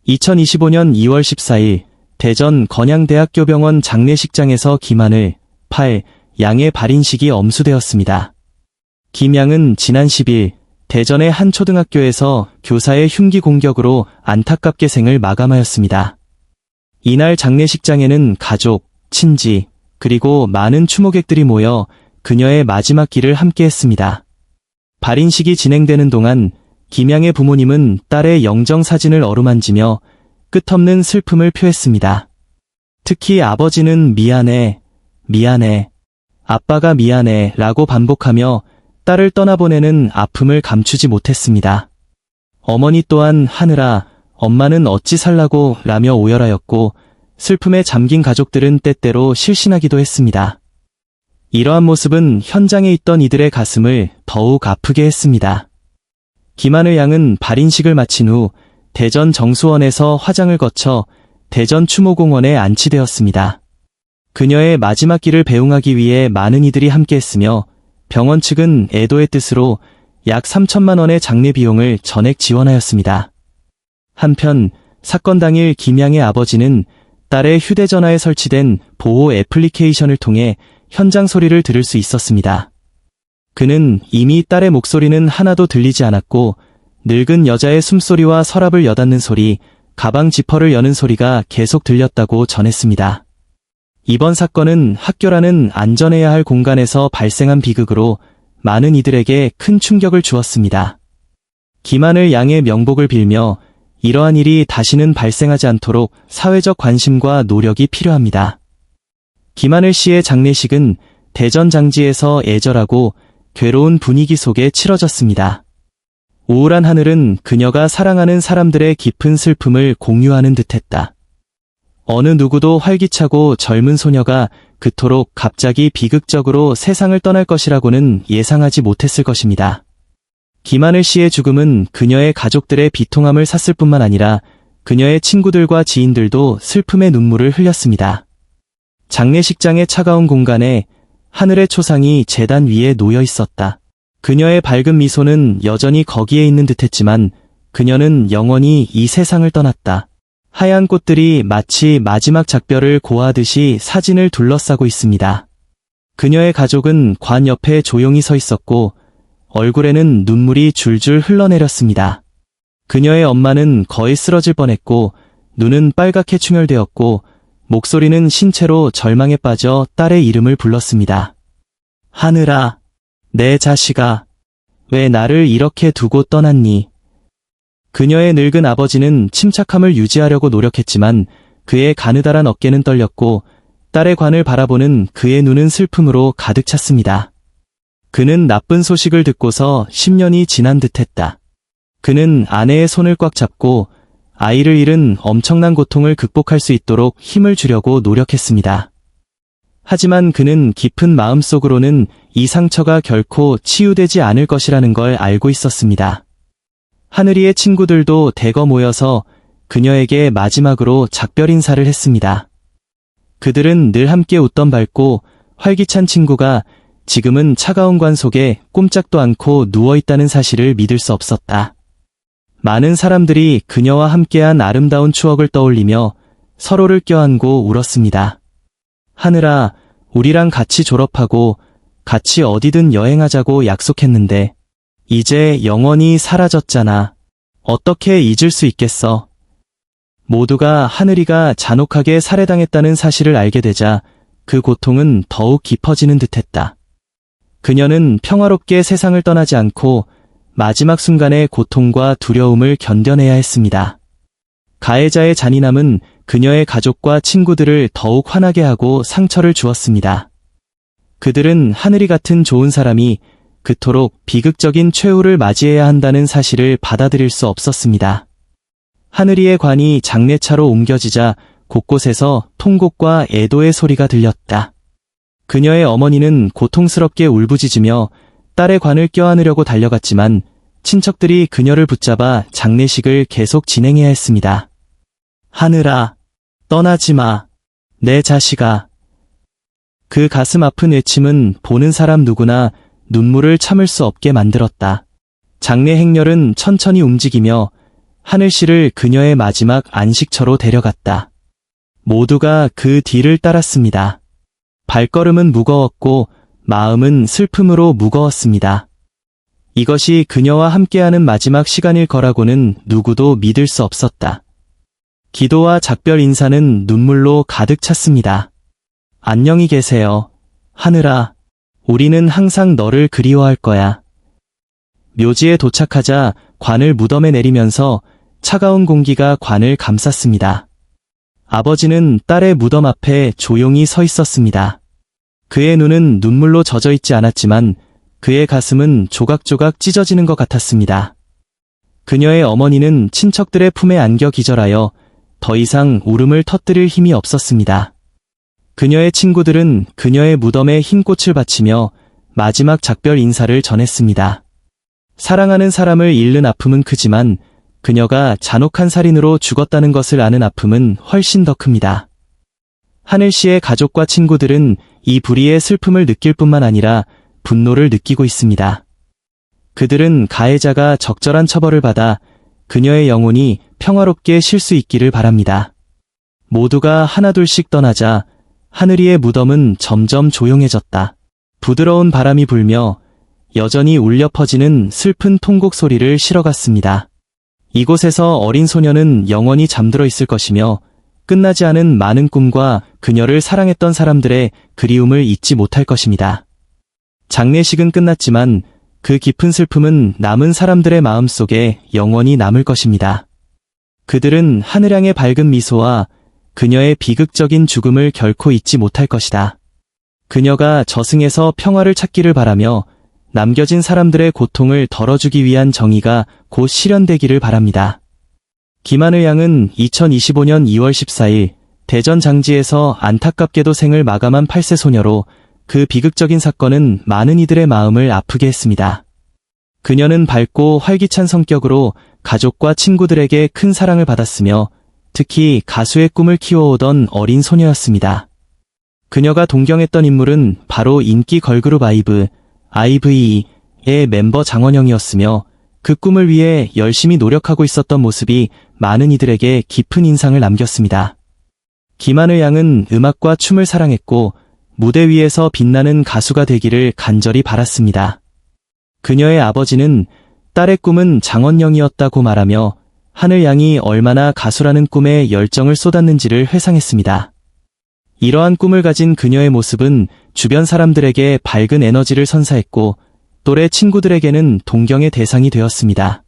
2025년 2월 14일 대전 건양대학교병원 장례식장에서 김하늘, 8, 양의 발인식이 엄수되었습니다. 김 양은 지난 10일 대전의 한 초등학교에서 교사의 흉기 공격으로 안타깝게 생을 마감하였습니다. 이날 장례식장에는 가족, 친지, 그리고 많은 추모객들이 모여 그녀의 마지막 길을 함께했습니다. 발인식이 진행되는 동안 김양의 부모님은 딸의 영정 사진을 어루만지며 끝없는 슬픔을 표했습니다. 특히 아버지는 미안해, 미안해, 아빠가 미안해 라고 반복하며 딸을 떠나보내는 아픔을 감추지 못했습니다. 어머니 또한 하늘아, 엄마는 어찌 살라고 라며 오열하였고 슬픔에 잠긴 가족들은 때때로 실신하기도 했습니다. 이러한 모습은 현장에 있던 이들의 가슴을 더욱 아프게 했습니다. 김하늘 양은 발인식을 마친 후 대전 정수원에서 화장을 거쳐 대전 추모공원에 안치되었습니다. 그녀의 마지막 길을 배웅하기 위해 많은 이들이 함께했으며 병원 측은 애도의 뜻으로 약 3천만 원의 장례 비용을 전액 지원하였습니다. 한편 사건 당일 김 양의 아버지는 딸의 휴대전화에 설치된 보호 애플리케이션을 통해 현장 소리를 들을 수 있었습니다. 그는 이미 딸의 목소리는 하나도 들리지 않았고 늙은 여자의 숨소리와 서랍을 여닫는 소리, 가방 지퍼를 여는 소리가 계속 들렸다고 전했습니다. 이번 사건은 학교라는 안전해야 할 공간에서 발생한 비극으로 많은 이들에게 큰 충격을 주었습니다. 김하늘 양의 명복을 빌며 이러한 일이 다시는 발생하지 않도록 사회적 관심과 노력이 필요합니다. 김하늘 씨의 장례식은 대전 장지에서 애절하고 괴로운 분위기 속에 치러졌습니다. 우울한 하늘은 그녀가 사랑하는 사람들의 깊은 슬픔을 공유하는 듯했다. 어느 누구도 활기차고 젊은 소녀가 그토록 갑자기 비극적으로 세상을 떠날 것이라고는 예상하지 못했을 것입니다. 김하늘 씨의 죽음은 그녀의 가족들의 비통함을 샀을 뿐만 아니라 그녀의 친구들과 지인들도 슬픔의 눈물을 흘렸습니다. 장례식장의 차가운 공간에 하늘의 초상이 제단 위에 놓여 있었다. 그녀의 밝은 미소는 여전히 거기에 있는 듯했지만 그녀는 영원히 이 세상을 떠났다. 하얀 꽃들이 마치 마지막 작별을 고하듯이 사진을 둘러싸고 있습니다. 그녀의 가족은 관 옆에 조용히 서 있었고 얼굴에는 눈물이 줄줄 흘러내렸습니다. 그녀의 엄마는 거의 쓰러질 뻔했고 눈은 빨갛게 충혈되었고 목소리는 신채로 절망에 빠져 딸의 이름을 불렀습니다. 하늘아, 내 자식아, 왜 나를 이렇게 두고 떠났니? 그녀의 늙은 아버지는 침착함을 유지하려고 노력했지만 그의 가느다란 어깨는 떨렸고 딸의 관을 바라보는 그의 눈은 슬픔으로 가득 찼습니다. 그는 나쁜 소식을 듣고서 10년이 지난 듯했다. 그는 아내의 손을 꽉 잡고 아이를 잃은 엄청난 고통을 극복할 수 있도록 힘을 주려고 노력했습니다. 하지만 그는 깊은 마음속으로는 이 상처가 결코 치유되지 않을 것이라는 걸 알고 있었습니다. 하늘이의 친구들도 대거 모여서 그녀에게 마지막으로 작별 인사를 했습니다. 그들은 늘 함께 웃던 밝고 활기찬 친구가 지금은 차가운 관 속에 꼼짝도 않고 누워있다는 사실을 믿을 수 없었다. 많은 사람들이 그녀와 함께한 아름다운 추억을 떠올리며 서로를 껴안고 울었습니다. 하늘아, 우리랑 같이 졸업하고 같이 어디든 여행하자고 약속했는데 이제 영원히 사라졌잖아. 어떻게 잊을 수 있겠어? 모두가 하늘이가 잔혹하게 살해당했다는 사실을 알게 되자 그 고통은 더욱 깊어지는 듯했다. 그녀는 평화롭게 세상을 떠나지 않고 마지막 순간의 고통과 두려움을 견뎌내야 했습니다. 가해자의 잔인함은 그녀의 가족과 친구들을 더욱 화나게 하고 상처를 주었습니다. 그들은 하늘이 같은 좋은 사람이 그토록 비극적인 최후를 맞이해야 한다는 사실을 받아들일 수 없었습니다. 하늘이의 관이 장례차로 옮겨지자 곳곳에서 통곡과 애도의 소리가 들렸다. 그녀의 어머니는 고통스럽게 울부짖으며 딸의 관을 껴안으려고 달려갔지만 친척들이 그녀를 붙잡아 장례식을 계속 진행해야 했습니다. 하늘아, 떠나지 마, 내 자식아. 그 가슴 아픈 외침은 보는 사람 누구나 눈물을 참을 수 없게 만들었다. 장례 행렬은 천천히 움직이며 하늘 씨를 그녀의 마지막 안식처로 데려갔다. 모두가 그 뒤를 따랐습니다. 발걸음은 무거웠고 마음은 슬픔으로 무거웠습니다. 이것이 그녀와 함께하는 마지막 시간일 거라고는 누구도 믿을 수 없었다. 기도와 작별 인사는 눈물로 가득 찼습니다. 안녕히 계세요, 하늘아. 우리는 항상 너를 그리워할 거야. 묘지에 도착하자 관을 무덤에 내리면서 차가운 공기가 관을 감쌌습니다. 아버지는 딸의 무덤 앞에 조용히 서 있었습니다. 그의 눈은 눈물로 젖어 있지 않았지만 그의 가슴은 조각조각 찢어지는 것 같았습니다. 그녀의 어머니는 친척들의 품에 안겨 기절하여 더 이상 울음을 터뜨릴 힘이 없었습니다. 그녀의 친구들은 그녀의 무덤에 흰 꽃을 바치며 마지막 작별 인사를 전했습니다. 사랑하는 사람을 잃는 아픔은 크지만 그녀가 잔혹한 살인으로 죽었다는 것을 아는 아픔은 훨씬 더 큽니다. 하늘 씨의 가족과 친구들은 이 불의의 슬픔을 느낄 뿐만 아니라 분노를 느끼고 있습니다. 그들은 가해자가 적절한 처벌을 받아 그녀의 영혼이 평화롭게 쉴 수 있기를 바랍니다. 모두가 하나둘씩 떠나자 하늘이의 무덤은 점점 조용해졌다. 부드러운 바람이 불며 여전히 울려 퍼지는 슬픈 통곡 소리를 실어갔습니다. 이곳에서 어린 소녀는 영원히 잠들어 있을 것이며 끝나지 않은 많은 꿈과 그녀를 사랑했던 사람들의 그리움을 잊지 못할 것입니다. 장례식은 끝났지만 그 깊은 슬픔은 남은 사람들의 마음속에 영원히 남을 것입니다. 그들은 하늘양의 밝은 미소와 그녀의 비극적인 죽음을 결코 잊지 못할 것이다. 그녀가 저승에서 평화를 찾기를 바라며 남겨진 사람들의 고통을 덜어주기 위한 정의가 곧 실현되기를 바랍니다. 김하늘 양은 2025년 2월 14일 대전 장지에서 안타깝게도 생을 마감한 8세 소녀로 그 비극적인 사건은 많은 이들의 마음을 아프게 했습니다. 그녀는 밝고 활기찬 성격으로 가족과 친구들에게 큰 사랑을 받았으며 특히 가수의 꿈을 키워오던 어린 소녀였습니다. 그녀가 동경했던 인물은 바로 인기 걸그룹 IVE의 멤버 장원영이었으며 그 꿈을 위해 열심히 노력하고 있었던 모습이 많은 이들에게 깊은 인상을 남겼습니다. 김하늘 양은 음악과 춤을 사랑했고 무대 위에서 빛나는 가수가 되기를 간절히 바랐습니다. 그녀의 아버지는 딸의 꿈은 장원영이었다고 말하며 하늘 양이 얼마나 가수라는 꿈에 열정을 쏟았는지를 회상했습니다. 이러한 꿈을 가진 그녀의 모습은 주변 사람들에게 밝은 에너지를 선사했고 또래 친구들에게는 동경의 대상이 되었습니다.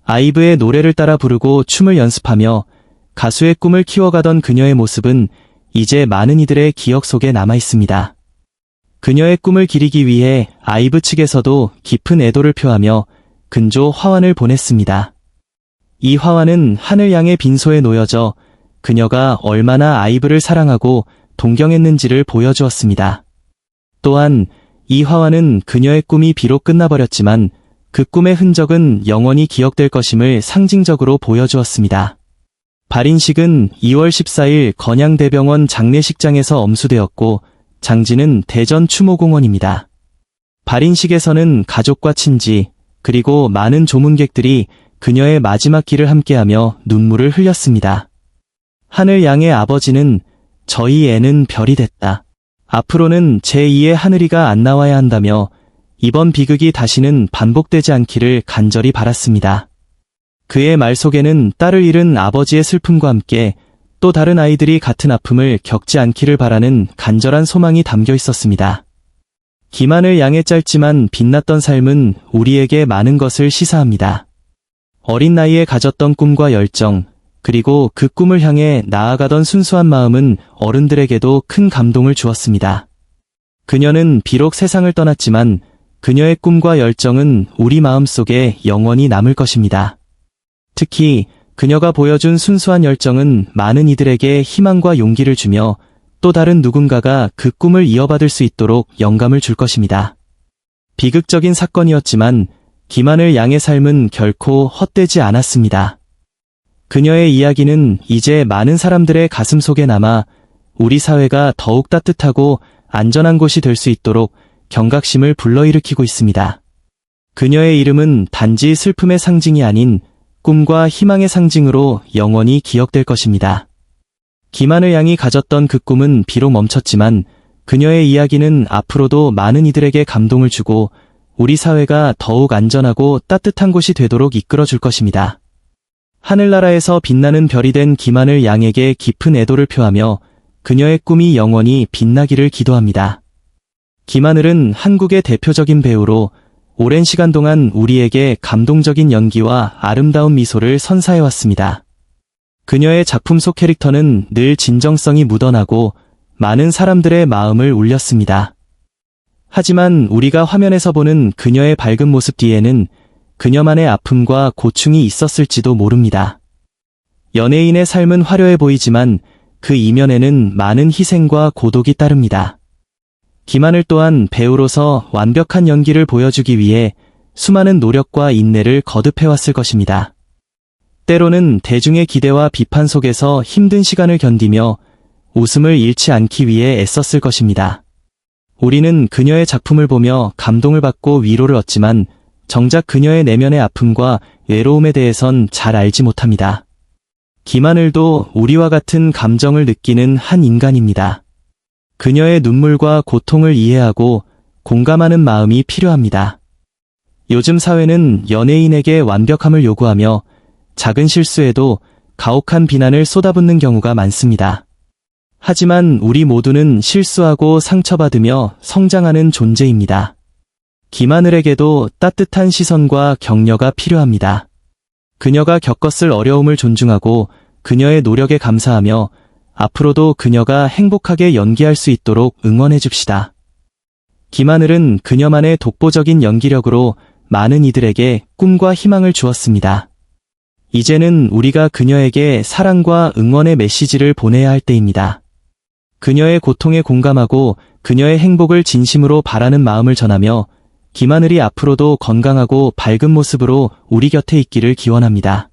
아이브의 노래를 따라 부르고 춤을 연습하며 가수의 꿈을 키워가던 그녀의 모습은 이제 많은 이들의 기억 속에 남아 있습니다. 그녀의 꿈을 기리기 위해 아이브 측에서도 깊은 애도를 표하며 근조 화환을 보냈습니다. 이 화환은 하늘 양의 빈소에 놓여져 그녀가 얼마나 아이브를 사랑하고 동경했는지를 보여주었습니다. 또한 이 화환은 그녀의 꿈이 비록 끝나버렸지만 그 꿈의 흔적은 영원히 기억될 것임을 상징적으로 보여주었습니다. 발인식은 2월 14일 건양대병원 장례식장에서 엄수되었고 장지는 대전 추모공원입니다. 발인식에서는 가족과 친지 그리고 많은 조문객들이 그녀의 마지막 길을 함께하며 눈물을 흘렸습니다. 하늘 양의 아버지는 저희 애는 별이 됐다. 앞으로는 제2의 하늘이가 안 나와야 한다며 이번 비극이 다시는 반복되지 않기를 간절히 바랐습니다. 그의 말 속에는 딸을 잃은 아버지의 슬픔과 함께 또 다른 아이들이 같은 아픔을 겪지 않기를 바라는 간절한 소망이 담겨 있었습니다. 김하늘 양의 짧지만 빛났던 삶은 우리에게 많은 것을 시사합니다. 어린 나이에 가졌던 꿈과 열정, 그리고 그 꿈을 향해 나아가던 순수한 마음은 어른들에게도 큰 감동을 주었습니다. 그녀는 비록 세상을 떠났지만 그녀의 꿈과 열정은 우리 마음속에 영원히 남을 것입니다. 특히 그녀가 보여준 순수한 열정은 많은 이들에게 희망과 용기를 주며 또 다른 누군가가 그 꿈을 이어받을 수 있도록 영감을 줄 것입니다. 비극적인 사건이었지만 김하늘 양의 삶은 결코 헛되지 않았습니다. 그녀의 이야기는 이제 많은 사람들의 가슴 속에 남아 우리 사회가 더욱 따뜻하고 안전한 곳이 될 수 있도록 경각심을 불러일으키고 있습니다. 그녀의 이름은 단지 슬픔의 상징이 아닌 꿈과 희망의 상징으로 영원히 기억될 것입니다. 김하늘 양이 가졌던 그 꿈은 비록 멈췄지만 그녀의 이야기는 앞으로도 많은 이들에게 감동을 주고 우리 사회가 더욱 안전하고 따뜻한 곳이 되도록 이끌어줄 것입니다. 하늘나라에서 빛나는 별이 된 김하늘 양에게 깊은 애도를 표하며 그녀의 꿈이 영원히 빛나기를 기도합니다. 김하늘은 한국의 대표적인 배우로 오랜 시간 동안 우리에게 감동적인 연기와 아름다운 미소를 선사해왔습니다. 그녀의 작품 속 캐릭터는 늘 진정성이 묻어나고 많은 사람들의 마음을 울렸습니다. 하지만 우리가 화면에서 보는 그녀의 밝은 모습 뒤에는 그녀만의 아픔과 고충이 있었을지도 모릅니다. 연예인의 삶은 화려해 보이지만 그 이면에는 많은 희생과 고독이 따릅니다. 김하늘 또한 배우로서 완벽한 연기를 보여주기 위해 수많은 노력과 인내를 거듭해왔을 것입니다. 때로는 대중의 기대와 비판 속에서 힘든 시간을 견디며 웃음을 잃지 않기 위해 애썼을 것입니다. 우리는 그녀의 작품을 보며 감동을 받고 위로를 얻지만 정작 그녀의 내면의 아픔과 외로움에 대해선 잘 알지 못합니다. 김하늘도 우리와 같은 감정을 느끼는 한 인간입니다. 그녀의 눈물과 고통을 이해하고 공감하는 마음이 필요합니다. 요즘 사회는 연예인에게 완벽함을 요구하며 작은 실수에도 가혹한 비난을 쏟아붓는 경우가 많습니다. 하지만 우리 모두는 실수하고 상처받으며 성장하는 존재입니다. 김하늘에게도 따뜻한 시선과 격려가 필요합니다. 그녀가 겪었을 어려움을 존중하고 그녀의 노력에 감사하며 앞으로도 그녀가 행복하게 연기할 수 있도록 응원해 줍시다. 김하늘은 그녀만의 독보적인 연기력으로 많은 이들에게 꿈과 희망을 주었습니다. 이제는 우리가 그녀에게 사랑과 응원의 메시지를 보내야 할 때입니다. 그녀의 고통에 공감하고 그녀의 행복을 진심으로 바라는 마음을 전하며 김하늘이 앞으로도 건강하고 밝은 모습으로 우리 곁에 있기를 기원합니다.